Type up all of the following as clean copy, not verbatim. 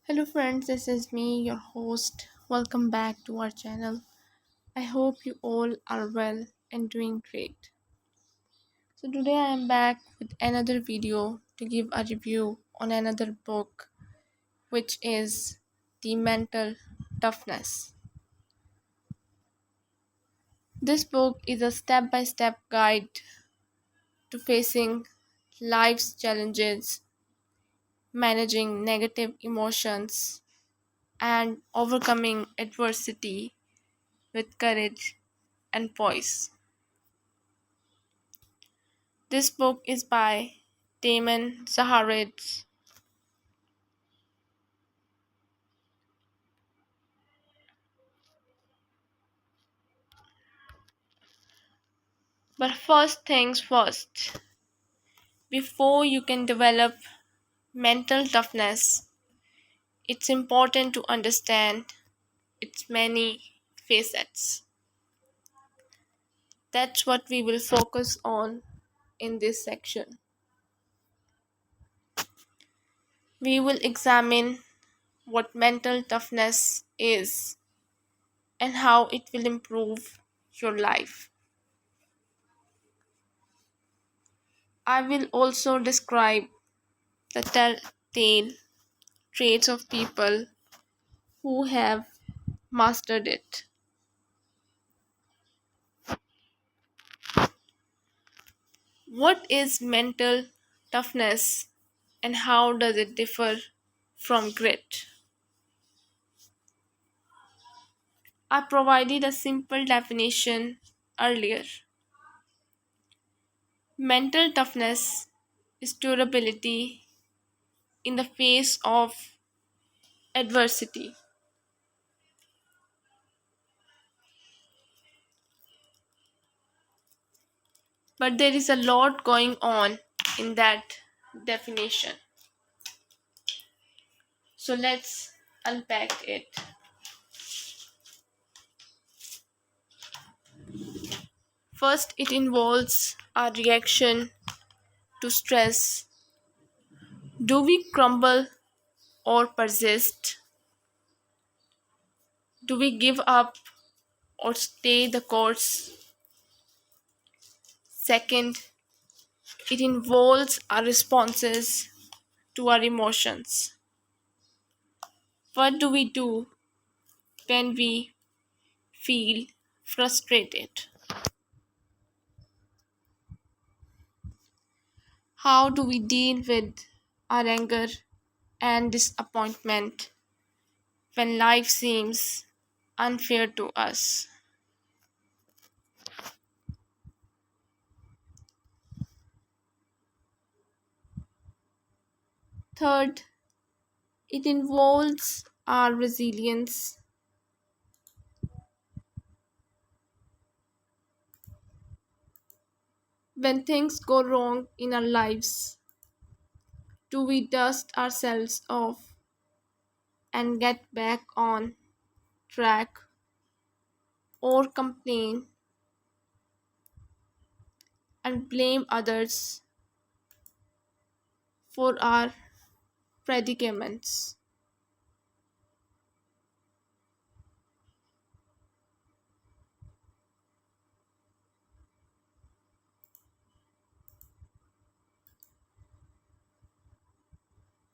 Hello, friends, this is me, your host. Welcome back to our channel. I hope you all are well and doing great. So, today I am back with another video to give a review on another book, which is The Mental Toughness. This book is a step by step guide to facing life's challenges, managing negative emotions, and overcoming adversity with courage and poise. This book is by Damon Zahariades. But first things first, before you can develop mental toughness, it's important to understand its many facets. That's what we will focus on in this section. We will examine what mental toughness is and how it will improve your life. I will also describe the telltale traits of people who have mastered it. What is mental toughness and how does it differ from grit? I provided a simple definition earlier. Mental toughness is durability in the face of adversity. But there is a lot going on in that definition. So let's unpack it. First, it involves our reaction to stress. Do we crumble or persist? Do we give up or stay the course? Second, it involves our responses to our emotions. What do we do when we feel frustrated? How do we deal with our anger and disappointment when life seems unfair to us? Third, it involves our resilience. When things go wrong in our lives, do we dust ourselves off and get back on track or complain and blame others for our predicaments?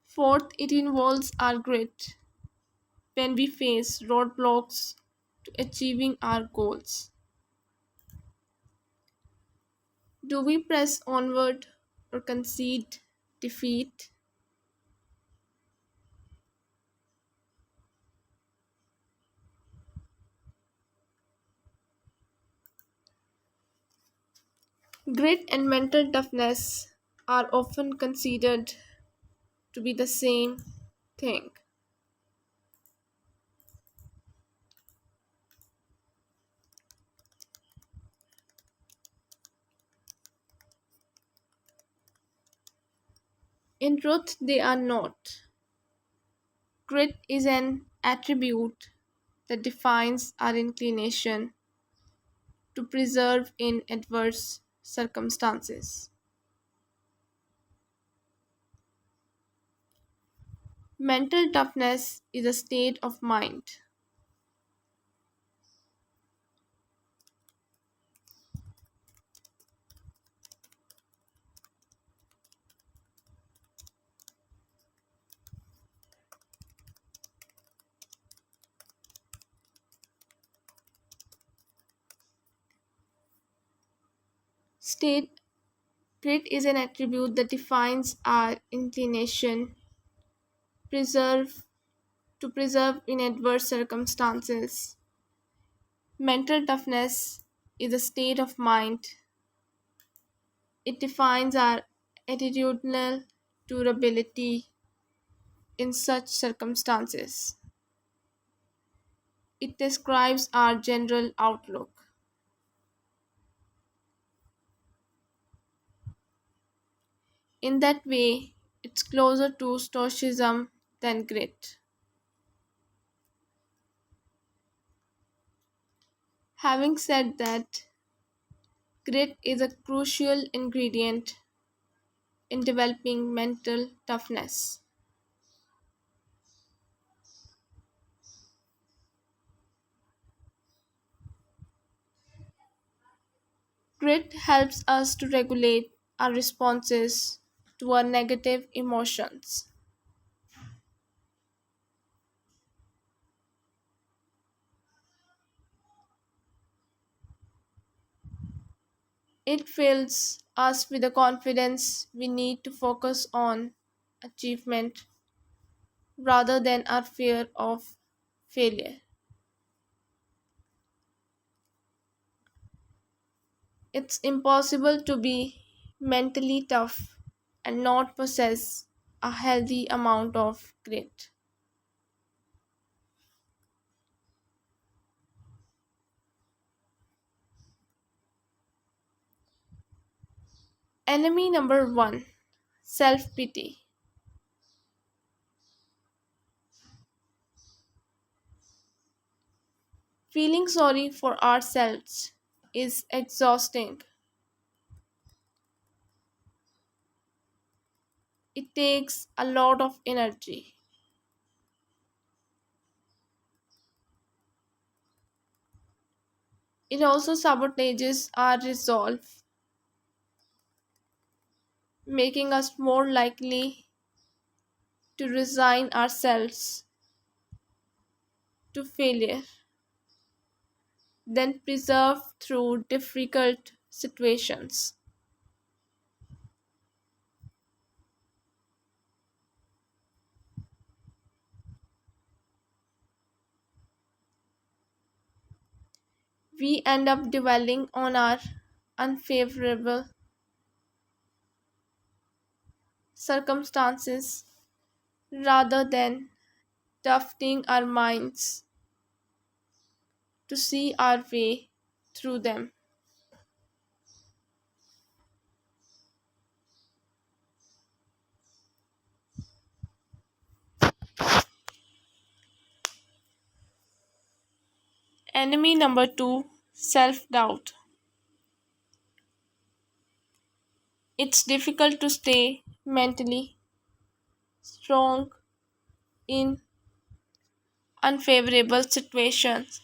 Fourth, it involves our grit when we face roadblocks to achieving our goals. Do we press onward or concede defeat? Grit and mental toughness are often considered to be the same thing. In truth, they are not. Grit is an attribute that defines our inclination to preserve in adverse circumstances. Mental toughness is a state of mind. State Grit is an attribute that defines our inclination preserve preserve in adverse circumstances. Mental toughness is a state of mind. It defines our attitudinal durability in such circumstances. It describes our general outlook. In that way, it's closer to stoicism than grit. Having said that, grit is a crucial ingredient in developing mental toughness. Grit helps us to regulate our responses to our negative emotions. It fills us with the confidence we need to focus on achievement rather than our fear of failure. It's impossible to be mentally tough and not possess a healthy amount of grit. Enemy number one, self pity. Feeling sorry for ourselves is exhausting. It takes a lot of energy. It also sabotages our resolve, making us more likely to resign ourselves to failure than persevere through difficult situations. We end up dwelling on our unfavorable circumstances rather than toughening our minds to see our way through them. Enemy number two, self doubt. It's difficult to stay mentally strong in unfavorable situations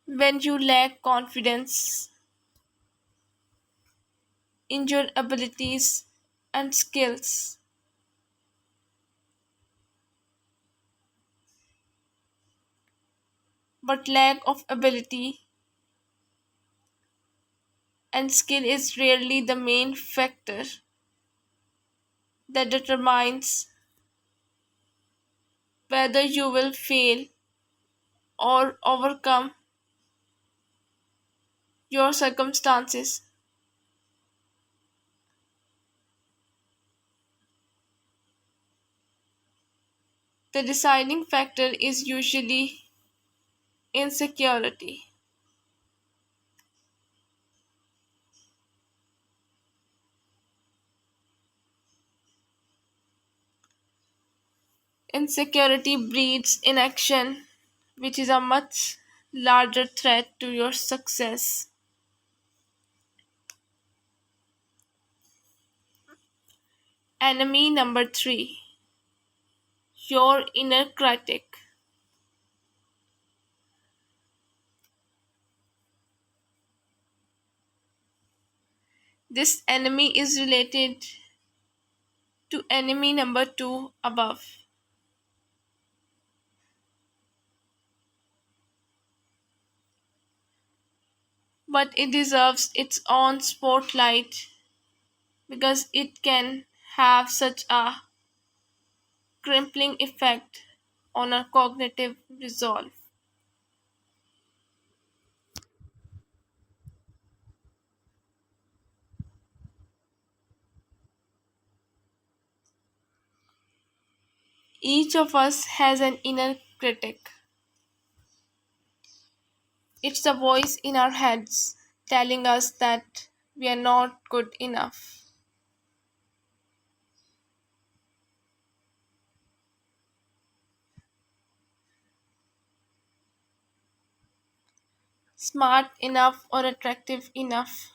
when you lack confidence in your abilities and skills. But lack of ability and skill is rarely the main factor that determines whether you will fail or overcome your circumstances. The deciding factor is usually insecurity. Insecurity breeds inaction, which is a much larger threat to your success. Enemy number three, your inner critic. This enemy is related to enemy number 2 above, but it deserves its own spotlight because it can have such a crippling effect on our cognitive resolve. Each of us has an inner critic. It's the voice in our heads telling us that we are not good enough, smart enough, or attractive enough.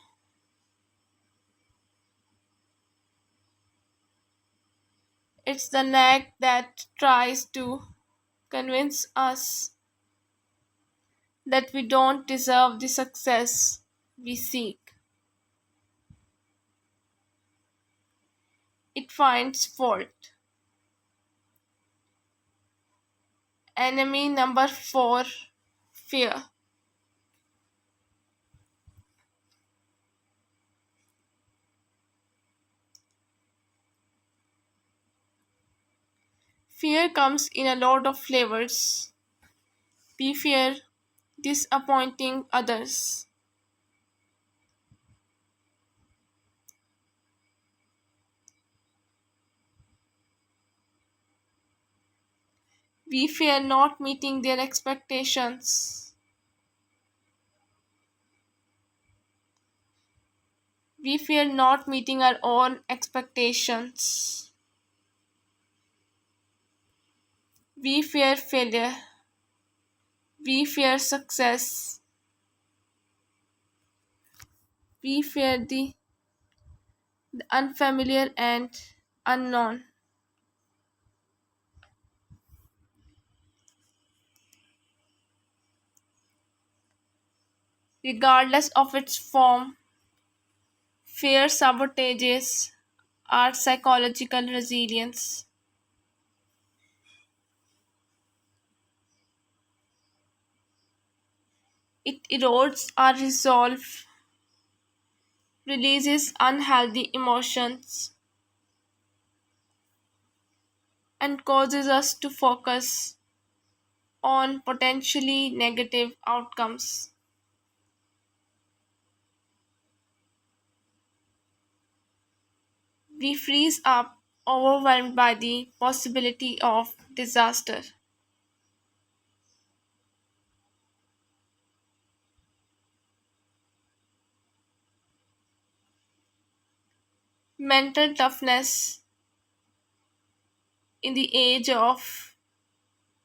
It's the nag that tries to convince us that we don't deserve the success we seek. It finds fault. Enemy number 4, fear. Fear comes in a lot of flavors. We fear disappointing others. We fear not meeting their expectations. We fear not meeting our own expectations. We fear failure. We fear success. We fear the unfamiliar and unknown. Regardless of its form, fear sabotages our psychological resilience. It erodes our resolve, releases unhealthy emotions, and causes us to focus on potentially negative outcomes. We freeze up, overwhelmed by the possibility of disaster. Mental toughness in the age of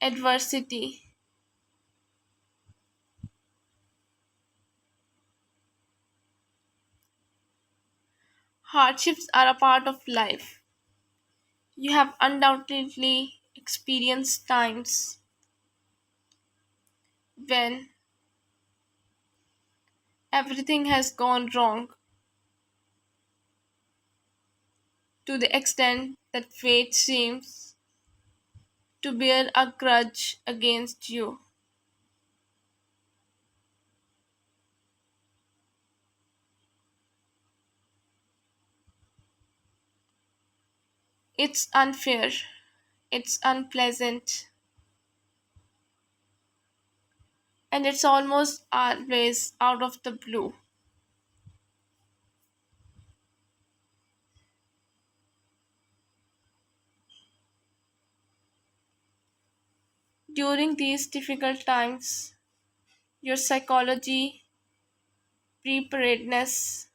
adversity. Hardships are a part of life. You have undoubtedly experienced times when everything has gone wrong to the extent that fate seems to bear a grudge against you. It's unfair, it's unpleasant, and it's almost always out of the blue. During these difficult times, your psychology, preparedness,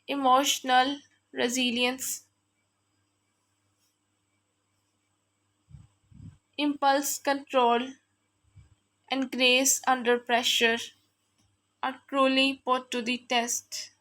emotional resilience, impulse control, and grace under pressure are truly put to the test.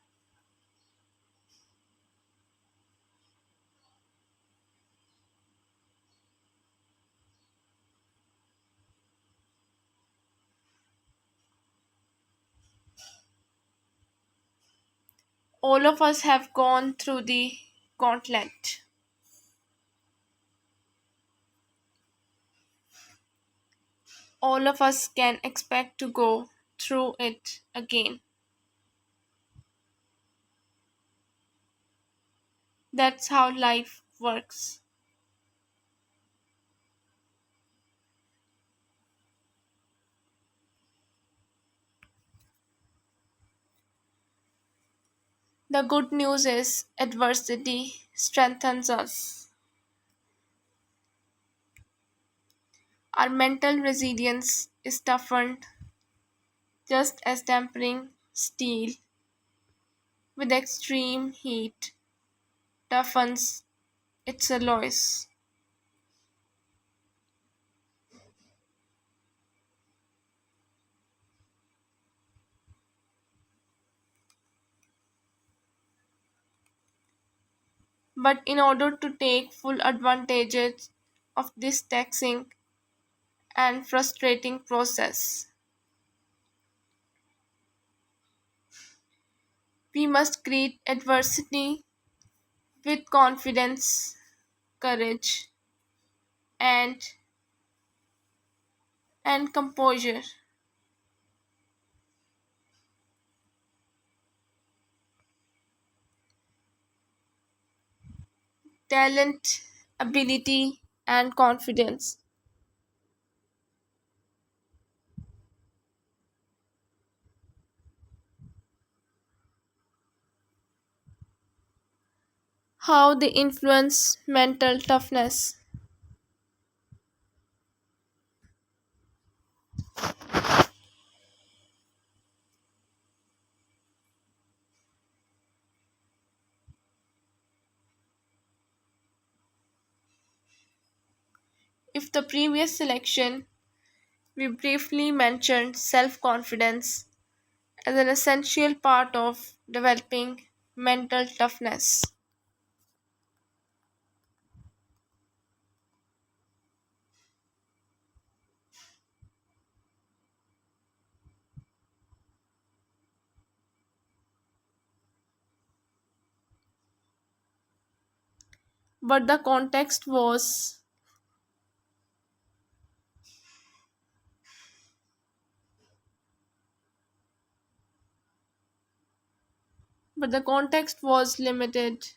All of us have gone through the gauntlet. All of us can expect to go through it again. That's how life works. The good news is adversity strengthens us. Our mental resilience is toughened just as tempering steel with extreme heat toughens its alloys. But in order to take full advantage of this taxing and frustrating process, we must greet adversity with confidence, courage, and composure. Talent, ability, and confidence. How they influence mental toughness. If the previous selection we briefly mentioned self confidence as an essential part of developing mental toughness. But the context was limited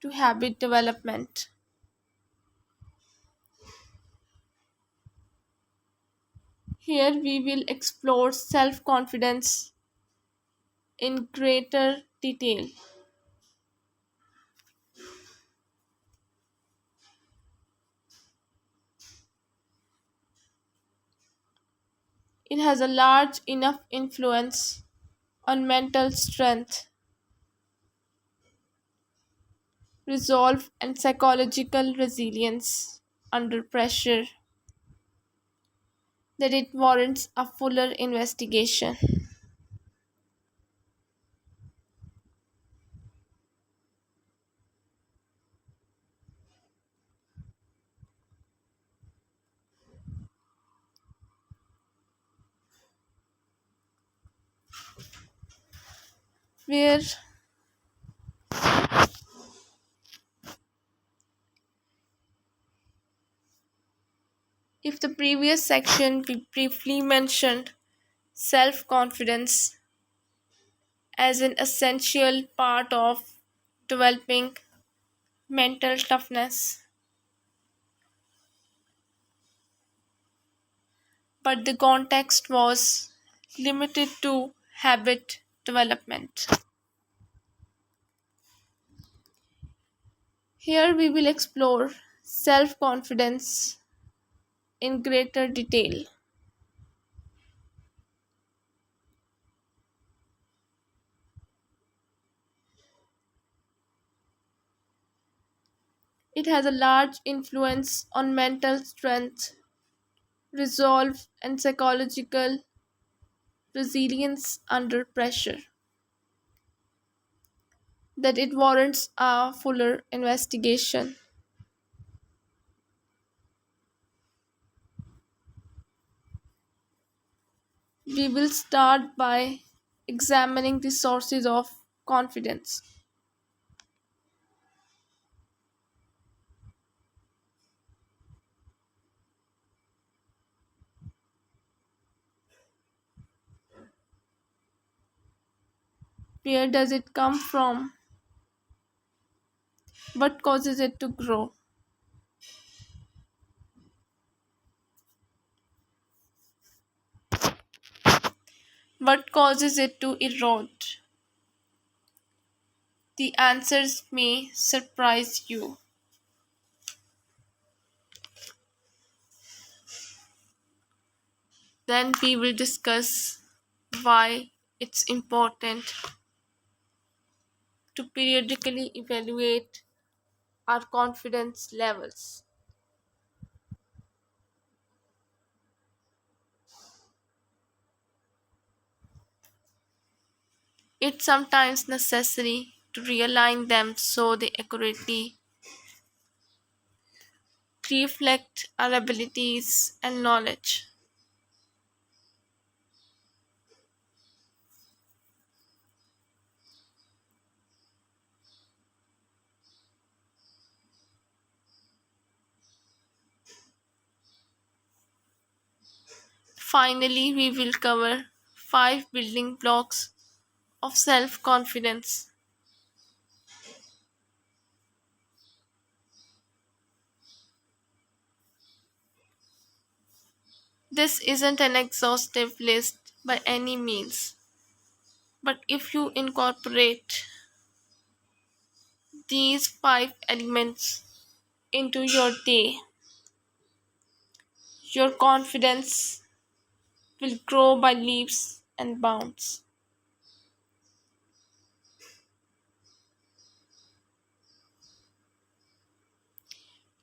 to habit development. Here we will explore self confidence in greater detail. It has a large enough influence on mental strength, resolve, and psychological resilience under pressure that it warrants a fuller investigation. Where, if the previous section we briefly mentioned self confidence as an essential part of developing mental toughness, but the context was limited to habit development. Here we will explore self confidence in greater detail. It has a large influence on mental strength, resolve, and psychological resilience under pressure that it warrants a fuller investigation. We will start by examining the sources of confidence. Where does it come from? What causes it to grow? What causes it to erode? The answers may surprise you. Then we will discuss why it's important to periodically evaluate our confidence levels. It's sometimes necessary to realign them so they accurately reflect our abilities and knowledge. Finally, we will cover 5 building blocks of self confidence. This isn't an exhaustive list by any means, but if you incorporate these 5 elements into your day, your confidence will grow by leaps and bounds.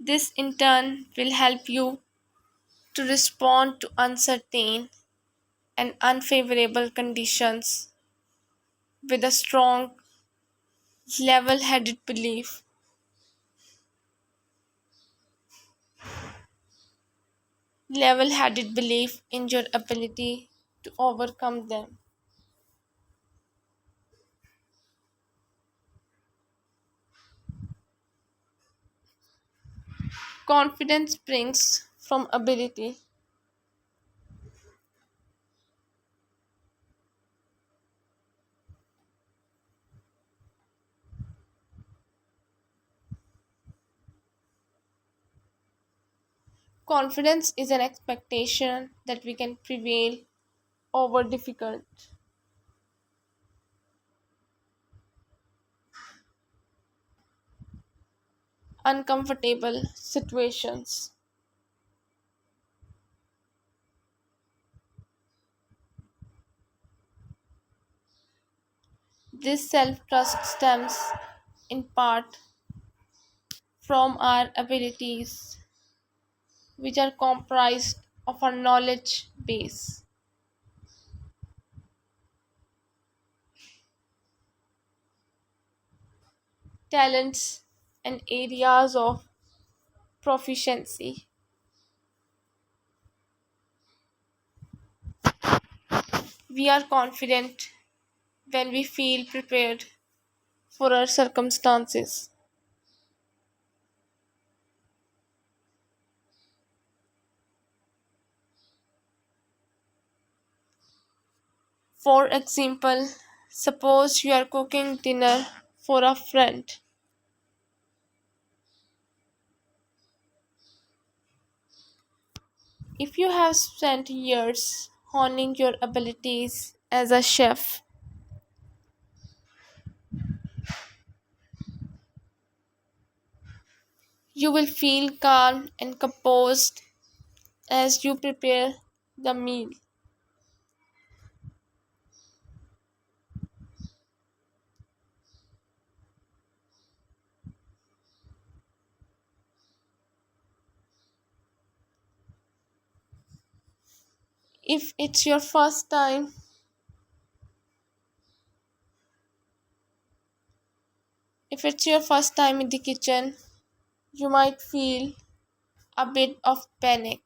This in turn will help you to respond to uncertain and unfavorable conditions with a strong, level headed belief in your ability to overcome them. Confidence springs from ability. Confidence is an expectation that we can prevail over difficult, uncomfortable situations. This self trust stems in part from our abilities, which are comprised of our knowledge base, talents, and areas of proficiency. We are confident when we feel prepared for our circumstances. For example, suppose you are cooking dinner for a friend. If you have spent years honing your abilities as a chef, you will feel calm and composed as you prepare the meal. If it's your first time, if it's your first time in the kitchen, you might feel a bit of panic.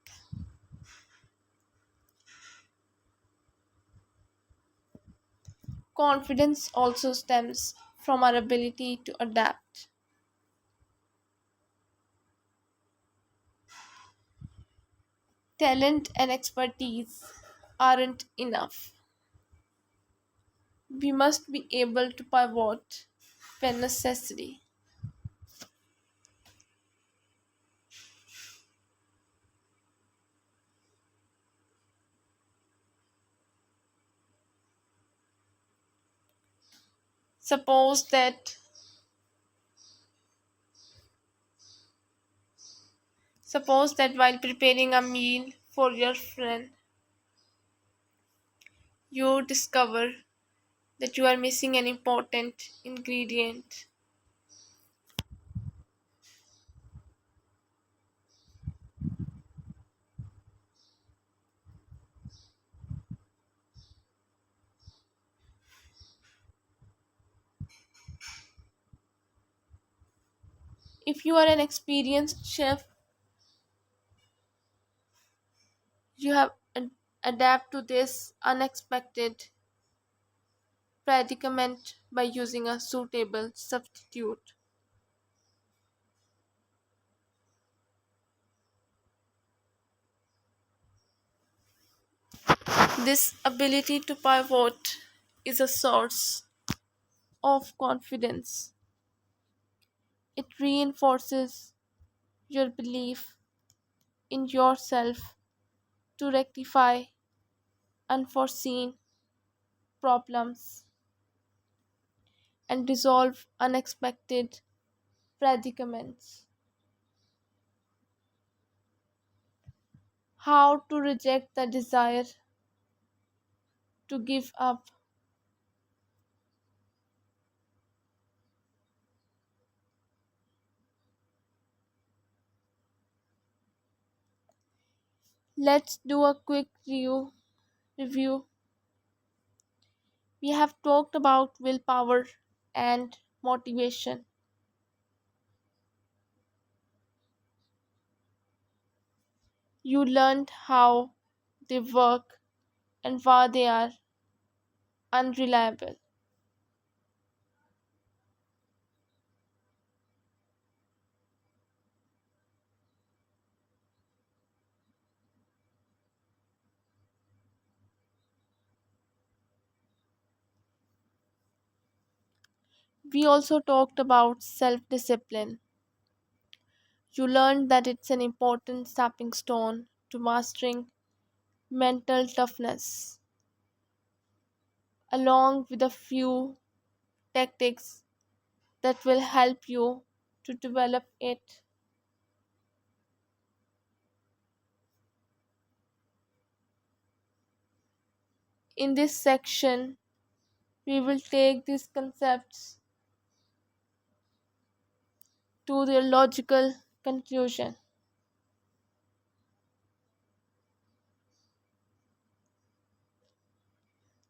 Confidence also stems from our ability to adapt. Talent and expertise aren't enough. We must be able to pivot when necessary. Suppose that suppose that while preparing a meal for your friend, you discover that you are missing an important ingredient. If you are an experienced chef, you have adapt to this unexpected predicament by using a suitable substitute. This ability to pivot is a source of confidence. It reinforces your belief in yourself to rectify unforeseen problems and resolve unexpected predicaments. How to reject the desire to give up. Let's do a quick review. We have talked about willpower and motivation. You learned how they work and why they are unreliable. We also talked about self discipline. You learned that it's an important stepping stone to mastering mental toughness, along with a few tactics that will help you to develop it. In this section, we will take these concepts to their logical conclusion.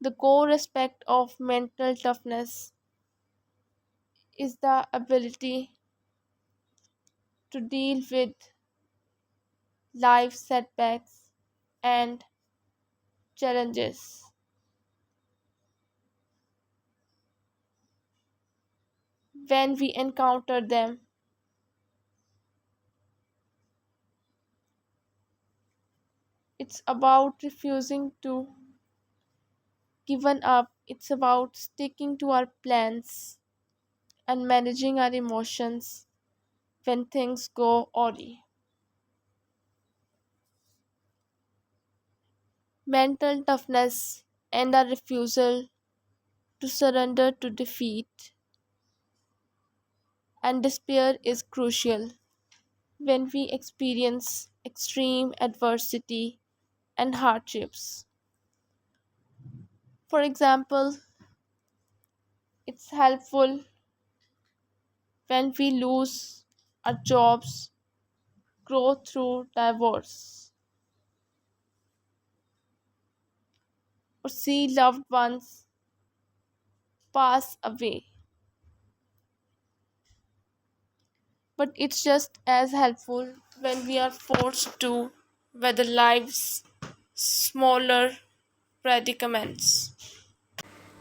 The core aspect of mental toughness is the ability to deal with life setbacks and challenges when we encounter them. It's about refusing to give up, it's about sticking to our plans and managing our emotions when things go awry. Mental toughness and a refusal to surrender to defeat and despair is crucial when we experience extreme adversity and hardships. For example, it's helpful when we lose our jobs, grow through divorce, or see loved ones pass away. But it's just as helpful when we are forced to weather life's smaller predicaments.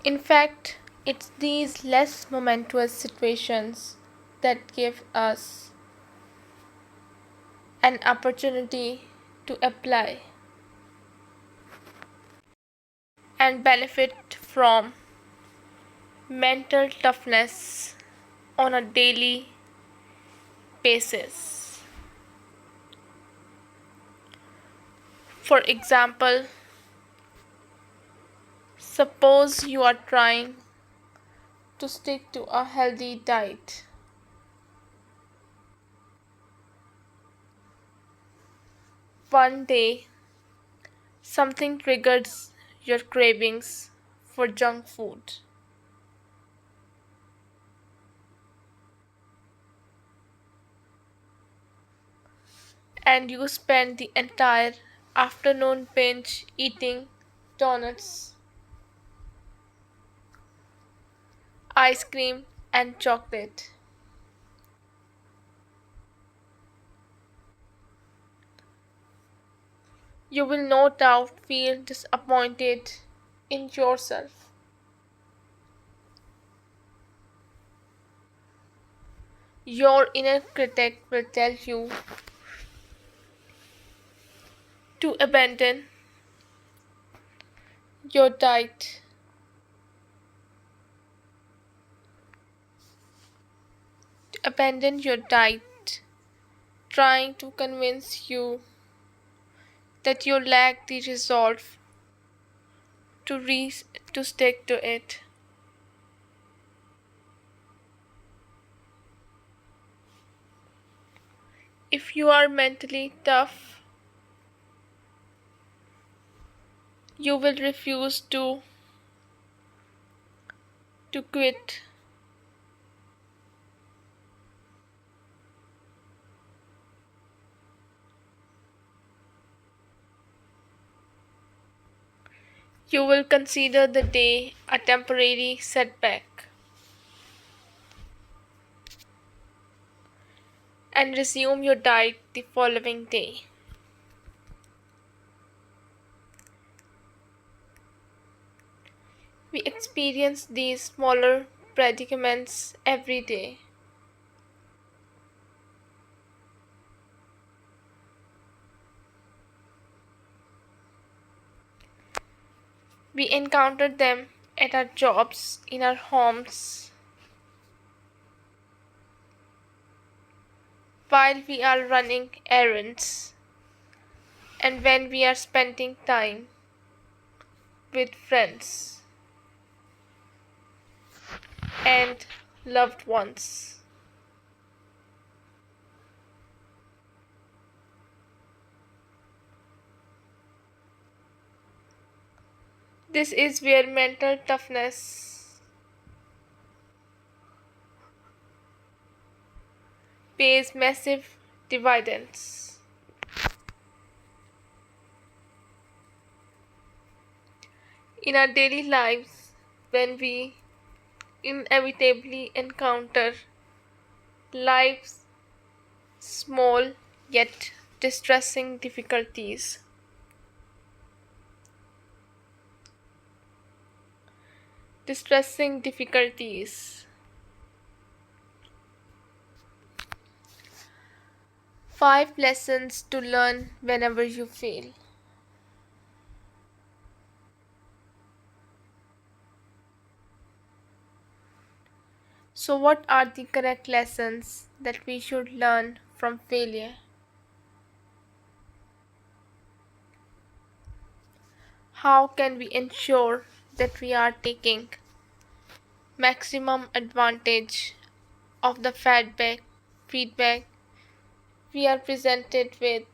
In fact, it's these less momentous situations that give us an opportunity to apply and benefit from mental toughness on a daily basis. For example, suppose you are trying to stick to a healthy diet. One day, something triggers your cravings for junk food, and you spend the entire afternoon binge eating donuts, ice cream, and chocolate. You will no doubt feel disappointed in yourself. Your inner critic will tell you to abandon your diet, to abandon your diet, trying to convince you that you lack the resolve to to stick to it. If you are mentally tough, you will refuse to quit. You will consider the day a temporary setback and resume your diet the following day. We experience these smaller predicaments every day. We encounter them at our jobs, in our homes, while we are running errands, and when we are spending time with friends and loved ones. This is where mental toughness pays massive dividends. In our daily lives, when we inevitably encounter life's small yet distressing difficulties, distressing difficulties. 5 lessons to learn whenever you fail. So, what are the correct lessons that we should learn from failure? How can we ensure that we are taking maximum advantage of the feedback we are presented with?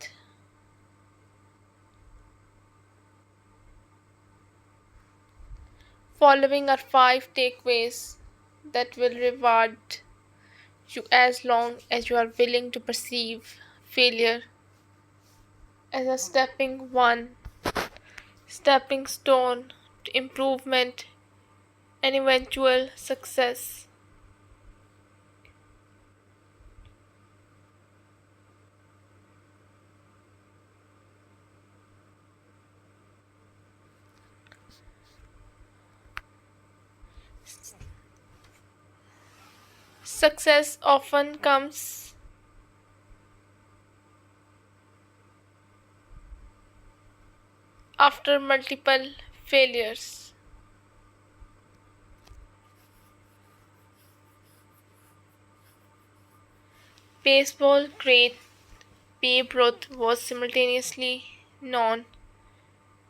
Following are 5 takeaways that will reward you as long as you are willing to perceive failure as a stepping stone to improvement and eventual success. Success often comes after multiple failures. Baseball great Babe Ruth was simultaneously known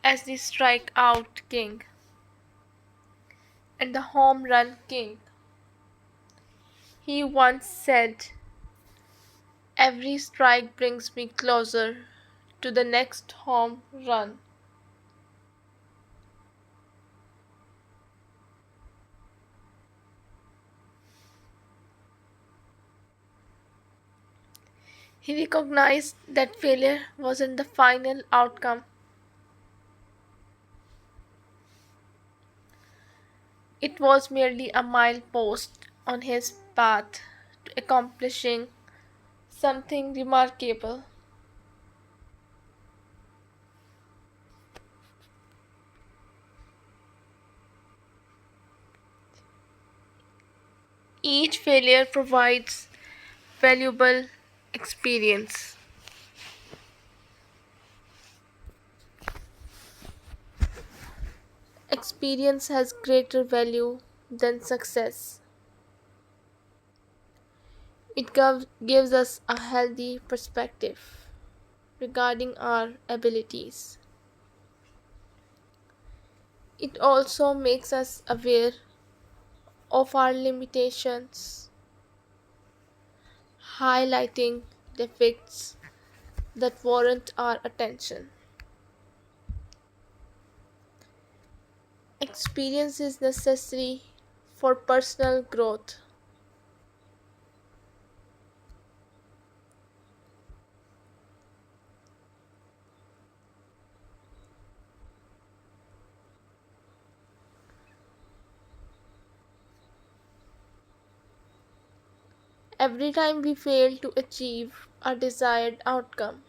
as the strikeout king and the home run king. He once said, "Every strike brings me closer to the next home run." He recognized that failure wasn't the final outcome, it was merely a milepost on his path to accomplishing something remarkable. Each failure provides valuable experience. Experience has greater value than success. It gives us a healthy perspective regarding our abilities. It also makes us aware of our limitations, highlighting defects that warrant our attention. Experience is necessary for personal growth. Every time we fail to achieve a desired outcome,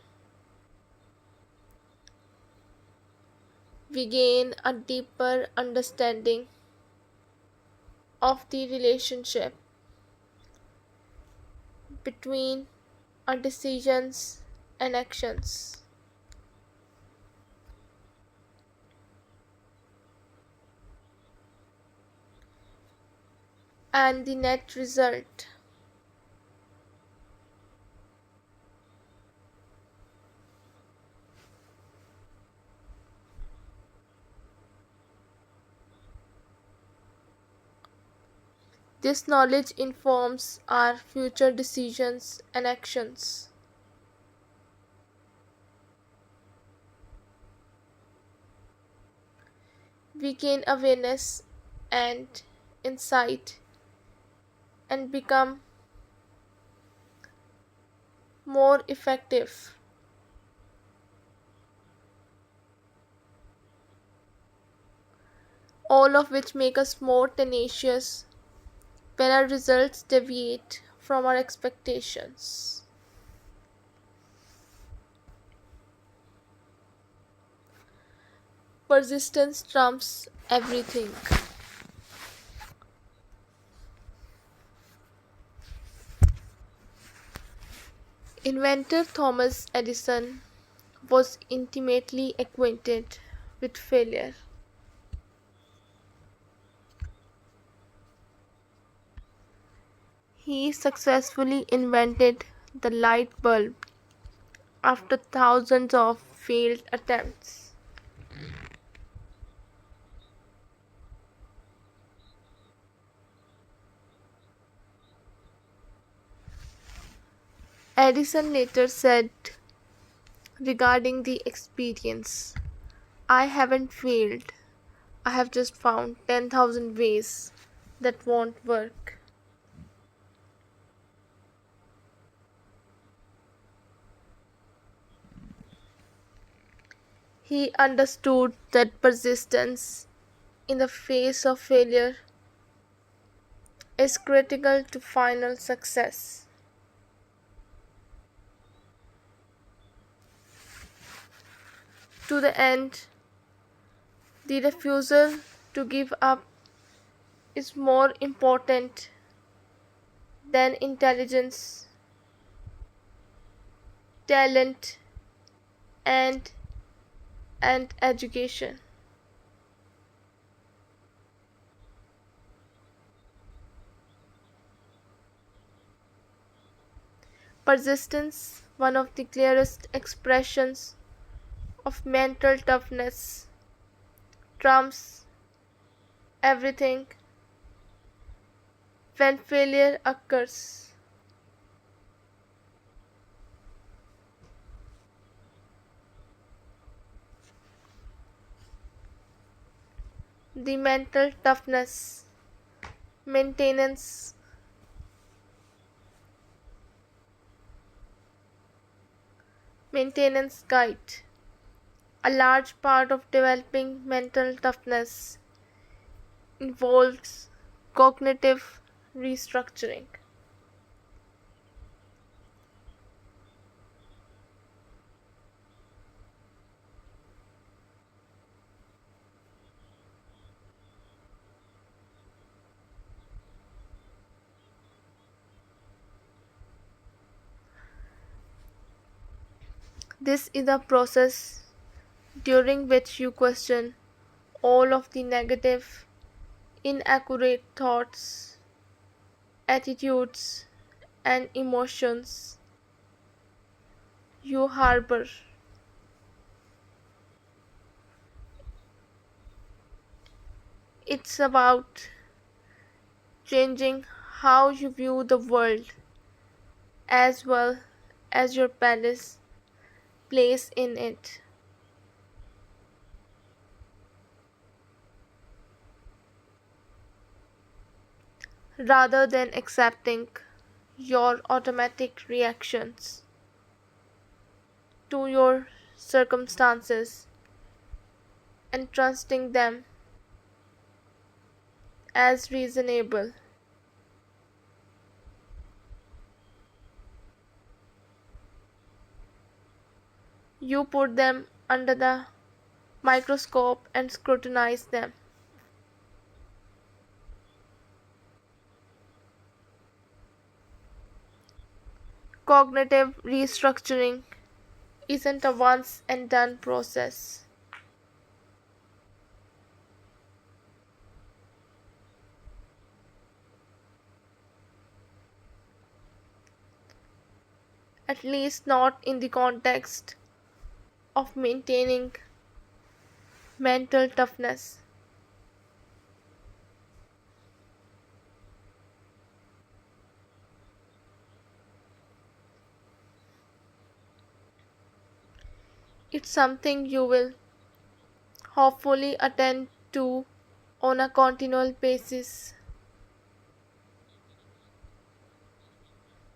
we gain a deeper understanding of the relationship between our decisions and actions, and the net result. This knowledge informs our future decisions and actions. We gain awareness and insight and become more effective, all of which make us more tenacious when our results deviate from our expectations. Persistence trumps everything. Inventor Thomas Edison was intimately acquainted with failure. He successfully invented the light bulb after thousands of failed attempts. Edison later said regarding the experience, "I haven't failed, I have just found 10,000 ways that won't work." He understood that persistence in the face of failure is critical to final success. To the end, the refusal to give up is more important then intelligence, talent, and education. Persistence, one of the clearest expressions of mental toughness, trumps everything when failure occurs. The mental toughness maintenance maintenance guide. A large part of developing mental toughness involves cognitive restructuring. This is a process during which you question all of the negative, inaccurate thoughts, attitudes, and emotions you harbor. It's about changing how you view the world as well as your place in it. Rather than accepting your automatic reactions to your circumstances and trusting them as reasonable. You put them under the microscope and scrutinize them. Cognitive restructuring isn't a once and done process. At least not in the context of maintaining mental toughness. It's something you will hopefully attend to on a continual basis,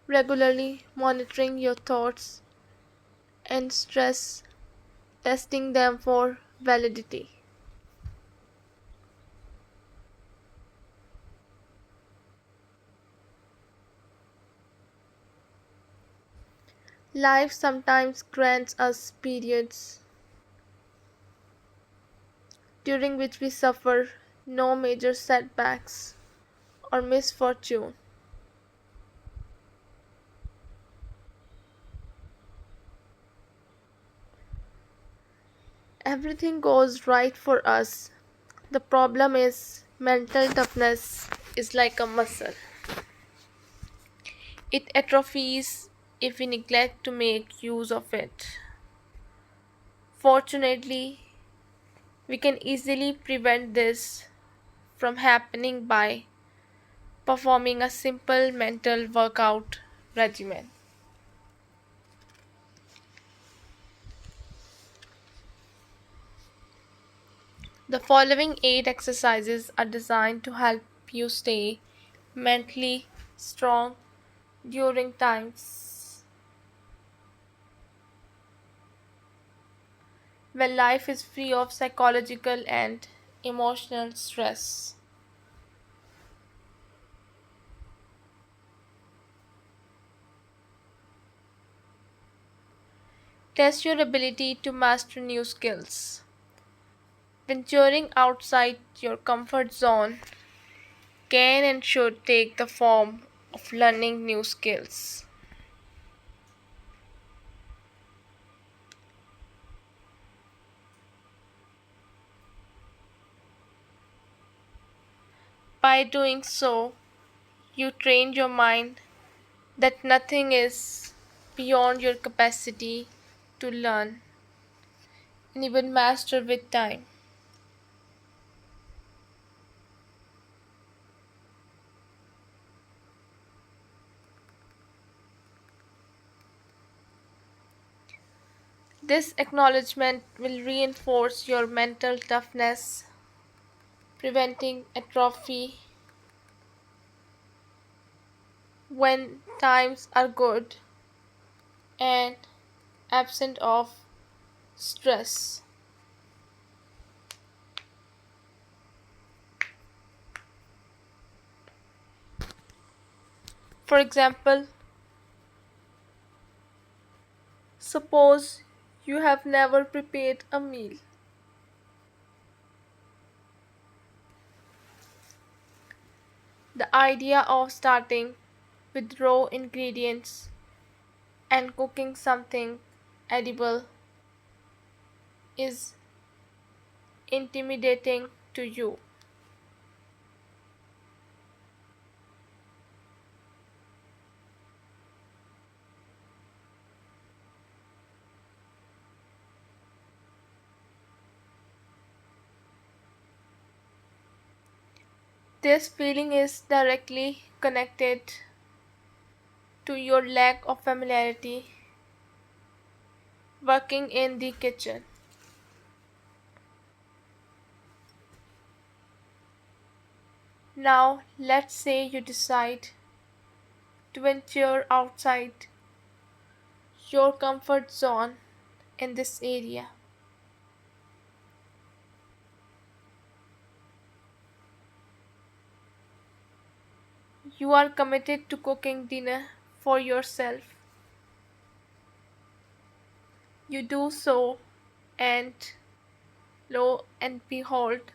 regularly monitoring your thoughts and stress testing them for validity. Life sometimes grants us periods during which we suffer no major setbacks or misfortune. Everything goes right for us. The problem is mental toughness is like a muscle. It atrophies if we neglect to make use of it. Fortunately, we can easily prevent this from happening by performing a simple mental workout regimen. The following 8 exercises are designed to help you stay mentally strong during times when life is free of psychological and emotional stress. Test your ability to master new skills. Venturing outside your comfort zone can and should take the form of learning new skills. By doing so, you train your mind that nothing is beyond your capacity to learn and even master with time. This acknowledgement will reinforce your mental toughness, preventing atrophy when times are good and absent of stress. For example, suppose you have never prepared a meal. The idea of starting with raw ingredients and cooking something edible is intimidating to you. This feeling is directly connected to your lack of familiarity working in the kitchen. Now, let's say you decide to venture outside your comfort zone in this area. You are committed to cooking dinner for yourself. You do so, and lo and behold,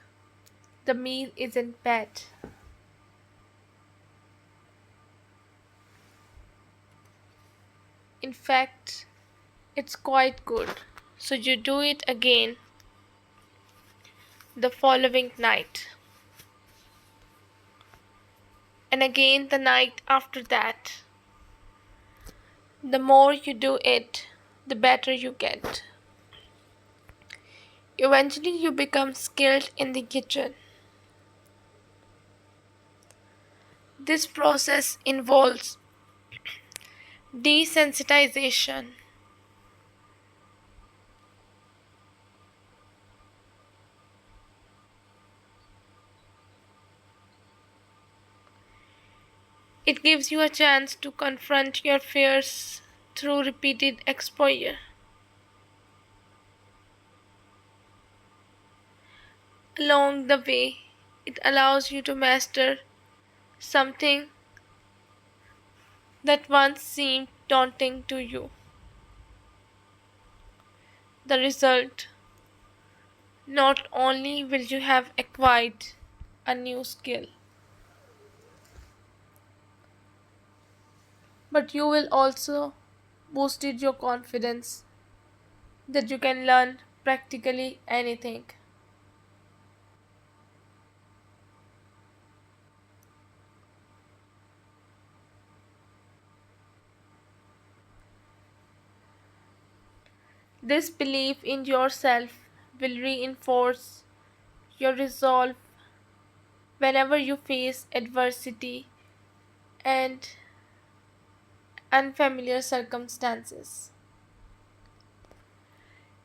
the meal isn't bad. In fact, it's quite good. So you do it again the following night, and again the night after that. The more you do it, the better you get. Eventually, you become skilled in the kitchen. This process involves desensitization. It gives you a chance to confront your fears through repeated exposure. Along the way, it allows you to master something that once seemed daunting to you. The result, not only will you have acquired a new skill, but you will also boosted your confidence that you can learn practically anything. This belief in yourself will reinforce your resolve whenever you face adversity and unfamiliar circumstances.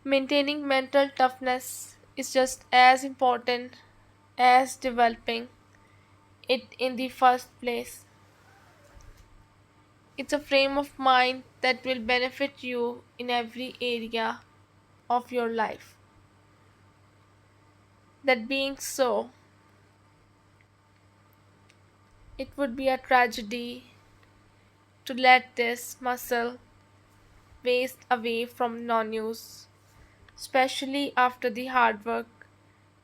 Maintaining mental toughness is just as important as developing it in the first place. It's a frame of mind that will benefit you in every area of your life. That being so, it would be a tragedy to let this muscle waste away from non use, especially after the hard work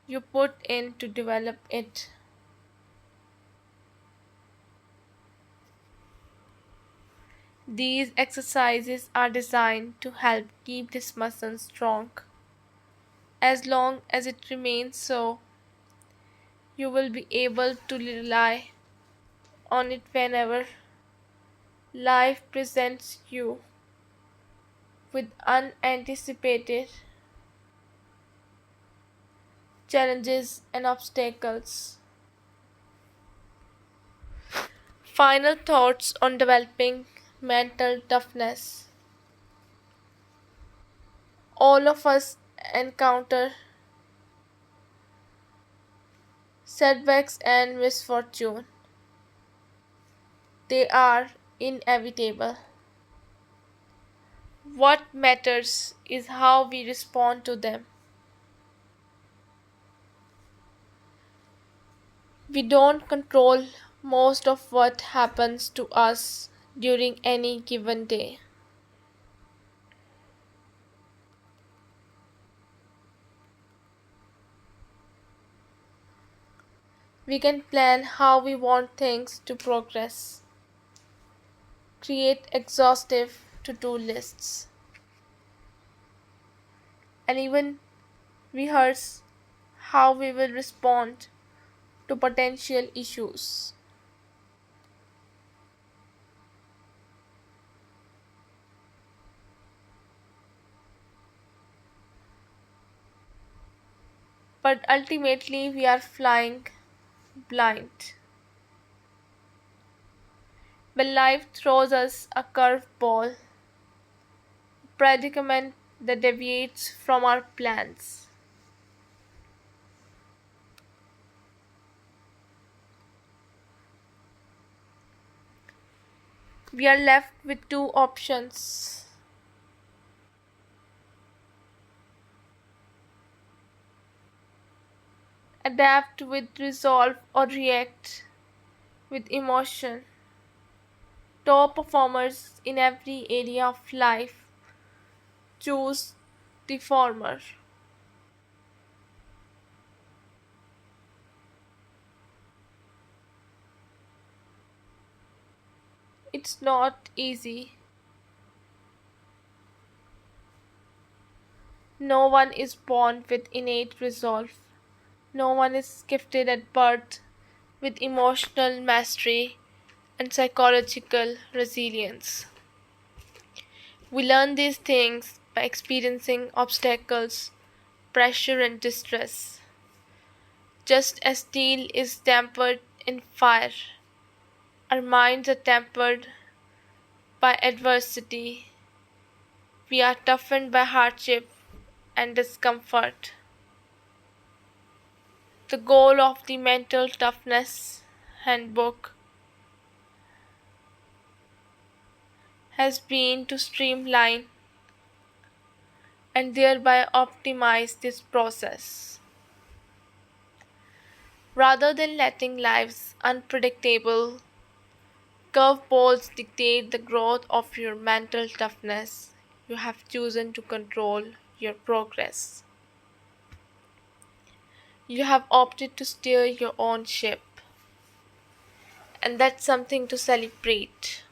you put in to develop it. These exercises are designed to help keep this muscle strong. As long as it remains so, you will be able to rely on it whenever life presents you with unanticipated challenges and obstacles. Final thoughts on developing mental toughness. All of us encounter setbacks and misfortune. They are inevitable. What matters is how we respond to them. We don't control most of what happens to us during any given day. We can plan how we want things to progress, create exhaustive to do lists, and even rehearse how we will respond to potential issues. But ultimately, we are flying blind. When life throws us a curveball, predicament that deviates from our plans, we are left with two options: adapt with resolve or react with emotion. Top performers in every area of life choose the former. It's not easy. No one is born with innate resolve. No one is gifted at birth with emotional mastery and psychological resilience. We learn these things by experiencing obstacles, pressure, and distress. Just as steel is tempered in fire, our minds are tempered by adversity. We are toughened by hardship and discomfort. The goal of the Mental Toughness Handbook has been to streamline and thereby optimize this process. Rather than letting life's unpredictable curveballs dictate the growth of your mental toughness, you have chosen to control your progress. You have opted to steer your own ship, and that's something to celebrate.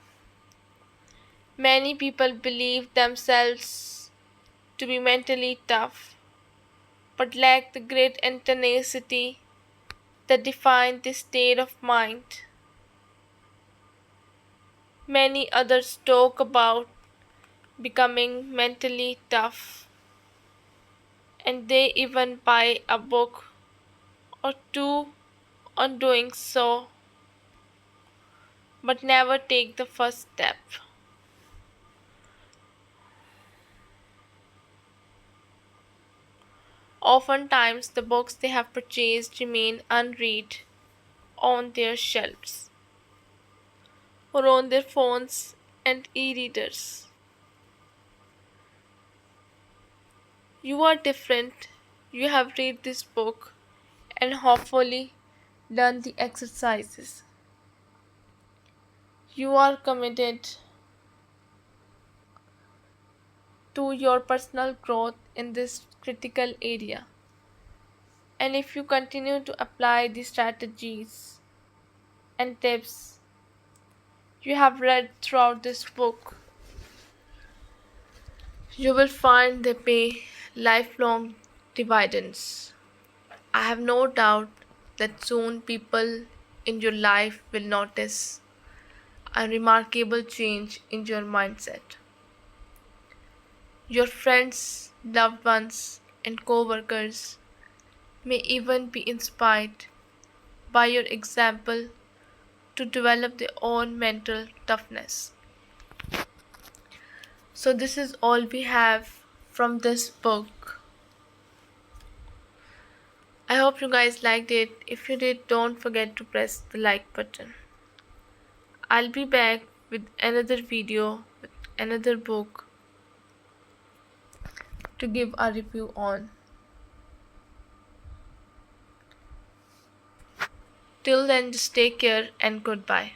Many people believe themselves to be mentally tough, but lack the grit and tenacity that define this state of mind. Many others talk about becoming mentally tough, and they even buy a book or two on doing so, but never take the first step. Oftentimes, the books they have purchased remain unread on their shelves or on their phones and e readers. You are different. You have read this book and hopefully done the exercises. You are committed to your personal growth in this critical area. And if you continue to apply these strategies and tips, you have read throughout this book, you will find they pay lifelong dividends. I have no doubt that soon people in your life will notice a remarkable change in your mindset. Your friends, loved ones, and co workers may even be inspired by your example to develop their own mental toughness. So, this is all we have from this book. I hope you guys liked it. If you did, don't forget to press the like button. I'll be back with another video with another book to give a review on. Till then, just take care and goodbye.